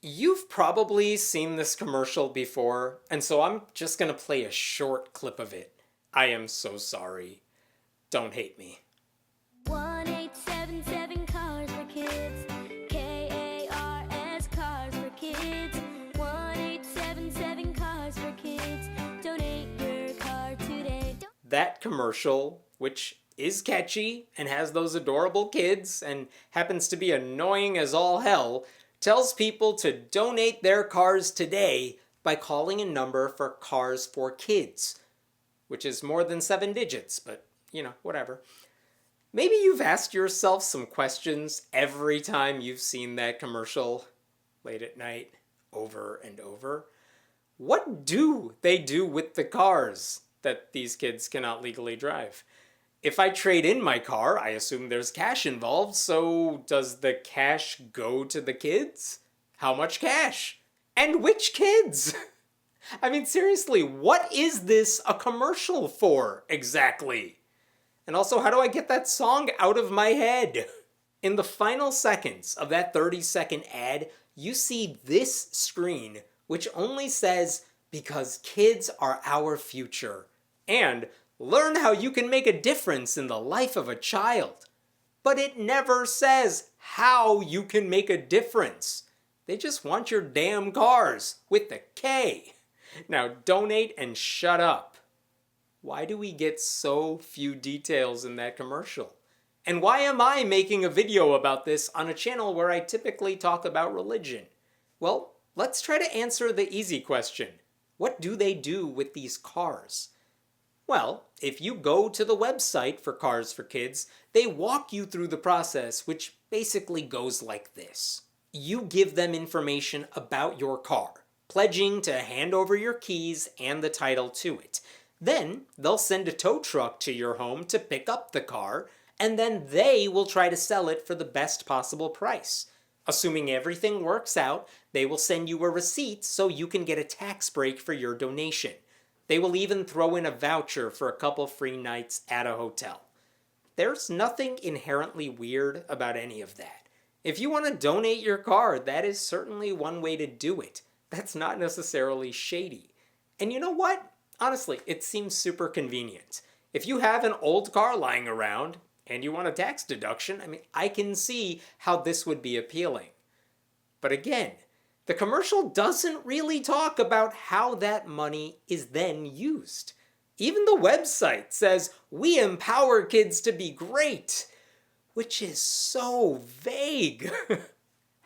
You've probably seen this commercial before, and so I'm just gonna play a short clip of it. I am so sorry. Don't hate me. 1877 Cars for Kids. Cars, Cars for Kids. 1877 Cars for Kids. Donate your car today. That commercial, which is catchy and has those adorable kids and happens to be annoying as all hell, tells people to donate their cars today by calling a number for Cars for Kids, which is more than 7 digits, but whatever. Maybe you've asked yourself some questions every time you've seen that commercial late at night, over and over. What do they do with the cars that these kids cannot legally drive? If I trade in my car, I assume there's cash involved, so does the cash go to the kids? How much cash? And which kids? I mean, seriously, what is this a commercial for exactly? And also, how do I get that song out of my head? In the final seconds of that 30-second ad, you see this screen, which only says, "Because kids are our future," and "Learn how you can make a difference in the life of a child." But it never says how you can make a difference. They just want your damn cars, with the K. Now donate and shut up. Why do we get so few details in that commercial? And why am I making a video about this on a channel where I typically talk about religion? Well, let's try to answer the easy question. What do they do with these cars? Well, if you go to the website for Cars for Kids, they walk you through the process, which basically goes like this. You give them information about your car, pledging to hand over your keys and the title to it. Then they'll send a tow truck to your home to pick up the car, and then they will try to sell it for the best possible price. Assuming everything works out, they will send you a receipt so you can get a tax break for your donation. They will even throw in a voucher for a couple free nights at a hotel. There's nothing inherently weird about any of that. If you want to donate your car, that is certainly one way to do it. That's not necessarily shady. And you know what? Honestly, it seems super convenient. If you have an old car lying around and you want a tax deduction, I can see how this would be appealing. But again, the commercial doesn't really talk about how that money is then used. Even the website says, "We empower kids to be great," which is so vague.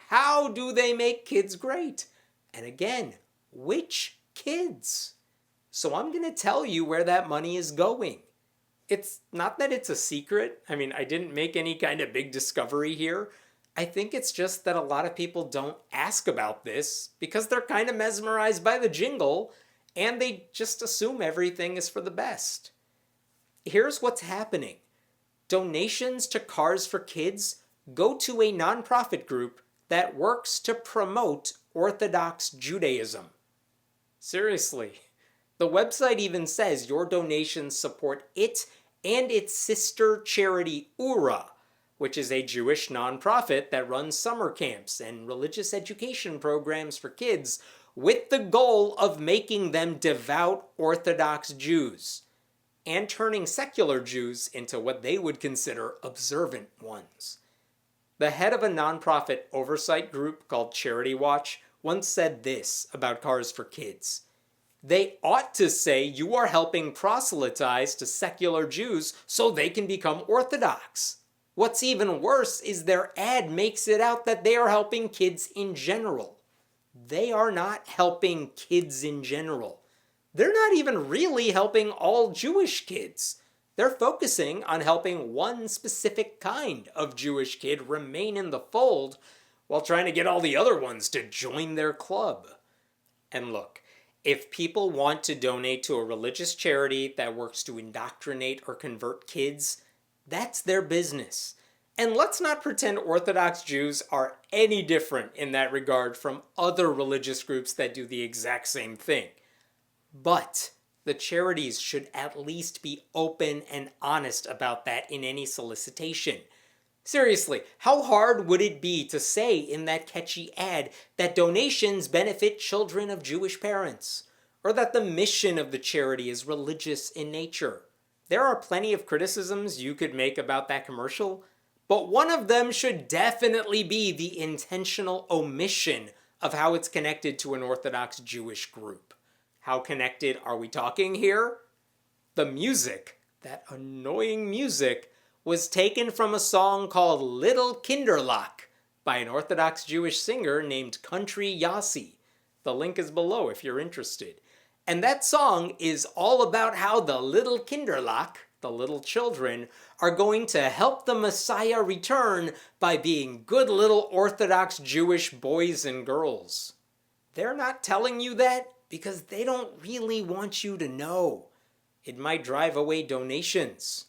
How do they make kids great? And again, which kids? So I'm going to tell you where that money is going. It's not that it's a secret. I didn't make any kind of big discovery here. I think it's just that a lot of people don't ask about this because they're kind of mesmerized by the jingle and they just assume everything is for the best. Here's what's happening. Donations to Cars for Kids go to a nonprofit group that works to promote Orthodox Judaism. Seriously. The website even says your donations support it and its sister charity URA, which is a Jewish nonprofit that runs summer camps and religious education programs for kids with the goal of making them devout Orthodox Jews and turning secular Jews into what they would consider observant ones. The head of a nonprofit oversight group called Charity Watch once said this about Cars for Kids. "They ought to say you are helping proselytize to secular Jews so they can become Orthodox. What's even worse is their ad makes it out that they are helping kids in general. They are not helping kids in general. They're not even really helping all Jewish kids. They're focusing on helping one specific kind of Jewish kid remain in the fold while trying to get all the other ones to join their club." And look, if people want to donate to a religious charity that works to indoctrinate or convert kids, that's their business. And let's not pretend Orthodox Jews are any different in that regard from other religious groups that do the exact same thing. But the charities should at least be open and honest about that in any solicitation. Seriously, how hard would it be to say in that catchy ad that donations benefit children of Jewish parents? Or that the mission of the charity is religious in nature? There are plenty of criticisms you could make about that commercial, but one of them should definitely be the intentional omission of how it's connected to an Orthodox Jewish group. How connected are we talking here? The music, that annoying music, was taken from a song called Little Kinderlach by an Orthodox Jewish singer named Country Yossi. The link is below if you're interested. And that song is all about how the little Kinderlach, the little children, are going to help the Messiah return by being good little Orthodox Jewish boys and girls. They're not telling you that because they don't really want you to know. It might drive away donations.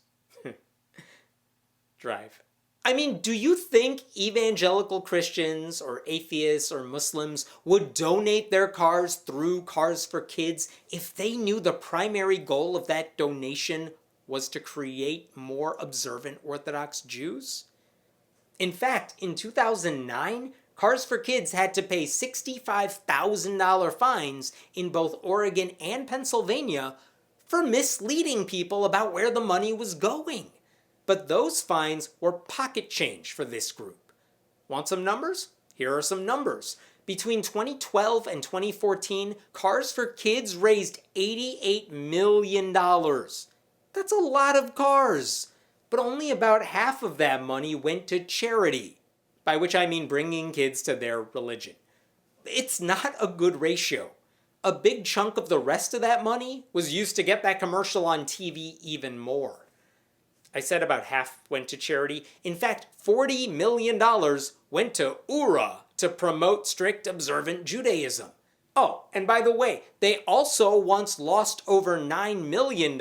I mean, do you think evangelical Christians or atheists or Muslims would donate their cars through Cars for Kids if they knew the primary goal of that donation was to create more observant Orthodox Jews? In fact, in 2009, Cars for Kids had to pay $65,000 fines in both Oregon and Pennsylvania for misleading people about where the money was going. But those fines were pocket change for this group. Want some numbers? Here are some numbers. Between 2012 and 2014, Cars for Kids raised $88 million. That's a lot of cars. But only about half of that money went to charity, by which I mean bringing kids to their religion. It's not a good ratio. A big chunk of the rest of that money was used to get that commercial on TV even more. I said about half went to charity. In fact, $40 million went to URA to promote strict observant Judaism. Oh, and by the way, they also once lost over $9 million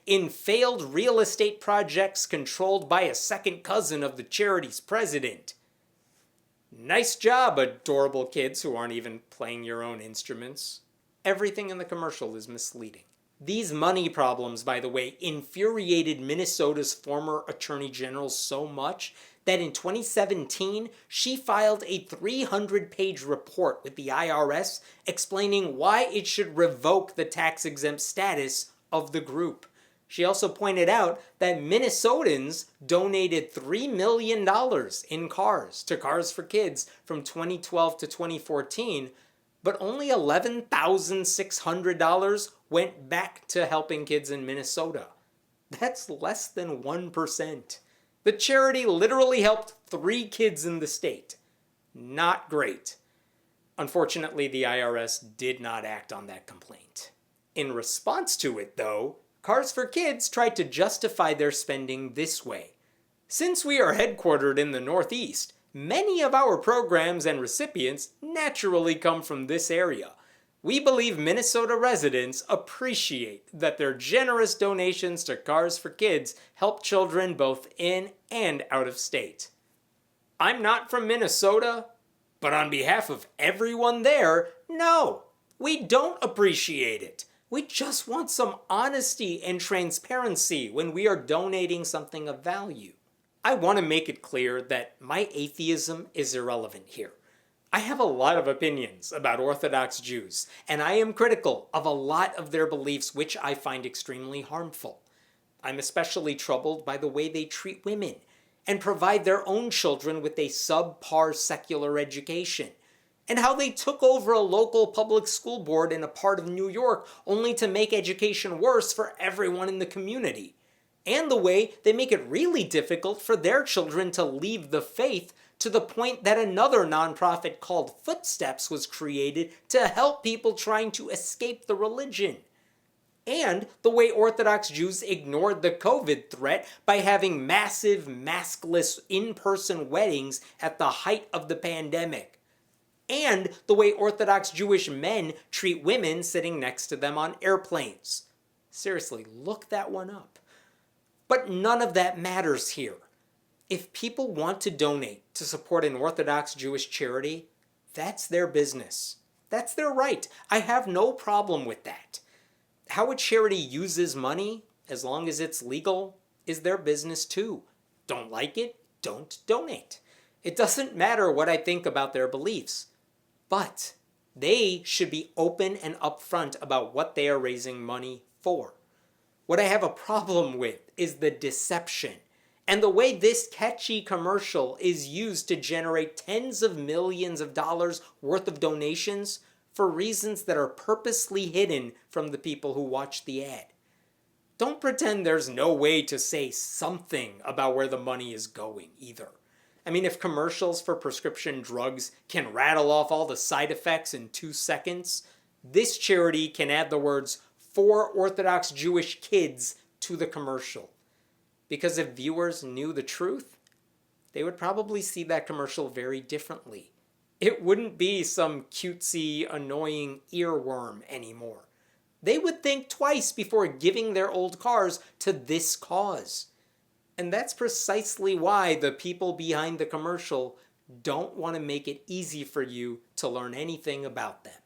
in failed real estate projects controlled by a second cousin of the charity's president. Nice job, adorable kids who aren't even playing your own instruments. Everything in the commercial is misleading. These money problems, by the way, infuriated Minnesota's former Attorney General so much that in 2017, she filed a 300-page report with the IRS explaining why it should revoke the tax-exempt status of the group. She also pointed out that Minnesotans donated $3 million in cars to Cars for Kids from 2012 to 2014, but only $11,600 went back to helping kids in Minnesota. That's less than 1%. The charity literally helped 3 kids in the state. Not great. Unfortunately, the IRS did not act on that complaint. In response to it, though, Cars for Kids tried to justify their spending this way. Since we are headquartered in the Northeast, many of our programs and recipients naturally come from this area. We believe Minnesota residents appreciate that their generous donations to Cars for Kids help children both in and out of state. I'm not from Minnesota, but on behalf of everyone there, no, we don't appreciate it. We just want some honesty and transparency when we are donating something of value. I want to make it clear that my atheism is irrelevant here. I have a lot of opinions about Orthodox Jews, and I am critical of a lot of their beliefs which I find extremely harmful. I'm especially troubled by the way they treat women and provide their own children with a subpar secular education, and how they took over a local public school board in a part of New York only to make education worse for everyone in the community, and the way they make it really difficult for their children to leave the faith to the point that another nonprofit called Footsteps was created to help people trying to escape the religion. And the way Orthodox Jews ignored the COVID threat by having massive, maskless, in-person weddings at the height of the pandemic. And the way Orthodox Jewish men treat women sitting next to them on airplanes. Seriously, look that one up. But none of that matters here. If people want to donate to support an Orthodox Jewish charity, that's their business. That's their right. I have no problem with that. How a charity uses money, as long as it's legal, is their business too. Don't like it? don't donate. It doesn't matter what I think about their beliefs, but they should be open and upfront about what they are raising money for. What I have a problem with is the deception and the way this catchy commercial is used to generate tens of millions of dollars worth of donations for reasons that are purposely hidden from the people who watch the ad. Don't pretend there's no way to say something about where the money is going either. I mean, if commercials for prescription drugs can rattle off all the side effects in 2 seconds, this charity can add the words "for Orthodox Jewish kids" to the commercial. Because if viewers knew the truth, they would probably see that commercial very differently. It wouldn't be some cutesy, annoying earworm anymore. They would think twice before giving their old cars to this cause. And that's precisely why the people behind the commercial don't want to make it easy for you to learn anything about them.